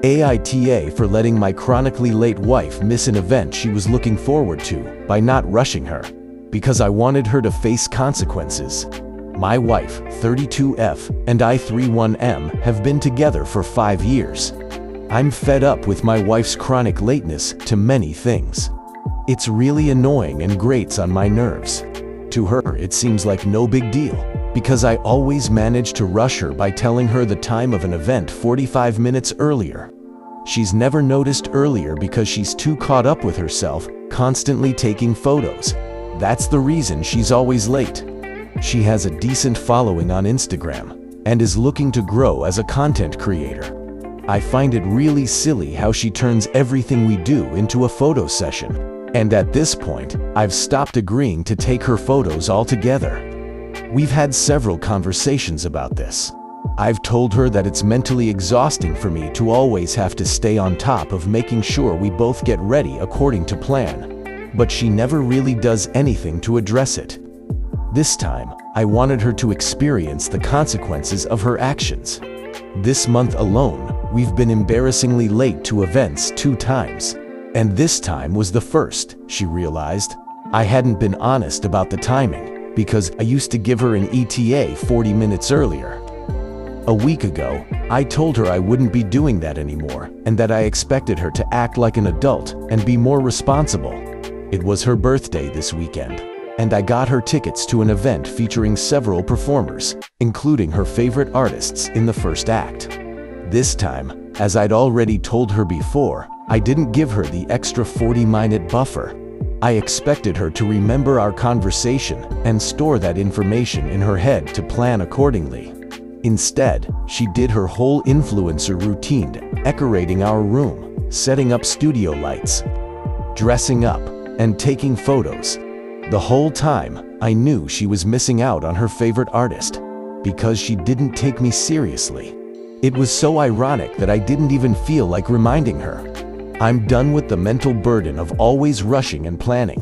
AITAH for letting my chronically late wife miss an event she was looking forward to by not rushing her, because I wanted her to face consequences. My wife, 32F, and I, 31M, have been together for 5 years. I'm fed up with my wife's chronic lateness to many things. It's really annoying and grates on my nerves. To her, it seems like no big deal, because I always manage to rush her by telling her the time of an event 45 minutes earlier. She's never noticed earlier because she's too caught up with herself, constantly taking photos. That's the reason she's always late. She has a decent following on Instagram and is looking to grow as a content creator. I find it really silly how she turns everything we do into a photo session. And at this point, I've stopped agreeing to take her photos altogether. We've had several conversations about this. I've told her that it's mentally exhausting for me to always have to stay on top of making sure we both get ready according to plan, but she never really does anything to address it. This time, I wanted her to experience the consequences of her actions. This month alone, we've been embarrassingly late to events 2 times. And this time was the first, she realized. I hadn't been honest about the timing, because I used to give her an ETA 40 minutes earlier. A week ago, I told her I wouldn't be doing that anymore, and that I expected her to act like an adult and be more responsible. It was her birthday this weekend, and I got her tickets to an event featuring several performers, including her favorite artists in the first act. This time, as I'd already told her before, I didn't give her the extra 40-minute buffer. I expected her to remember our conversation and store that information in her head to plan accordingly. Instead, she did her whole influencer routine, decorating our room, setting up studio lights, dressing up, and taking photos. The whole time, I knew she was missing out on her favorite artist, because she didn't take me seriously. It was so ironic that I didn't even feel like reminding her. I'm done with the mental burden of always rushing and planning.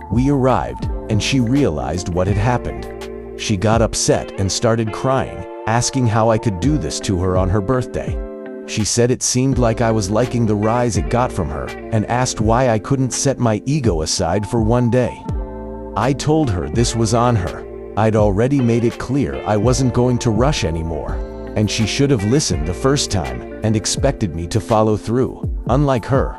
We arrived, and she realized what had happened. She got upset and started crying, asking how I could do this to her on her birthday. She said it seemed like I was liking the rise it got from her, and asked why I couldn't set my ego aside for one day. I told her this was on her. I'd already made it clear I wasn't going to rush anymore, and she should have listened the first time and expected me to follow through. Unlike her.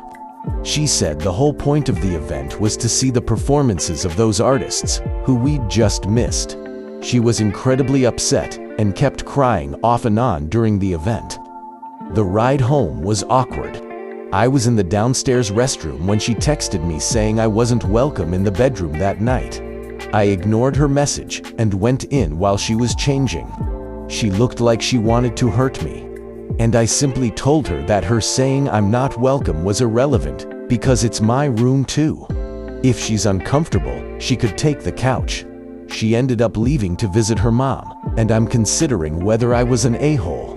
She said the whole point of the event was to see the performances of those artists who we'd just missed. She was incredibly upset and kept crying off and on during the event. The ride home was awkward. I was in the downstairs restroom when she texted me saying I wasn't welcome in the bedroom that night. I ignored her message and went in while she was changing. She looked like she wanted to hurt me. And I simply told her that her saying I'm not welcome was irrelevant, because it's my room too. If she's uncomfortable, she could take the couch. She ended up leaving to visit her mom, and I'm considering whether I was an a-hole.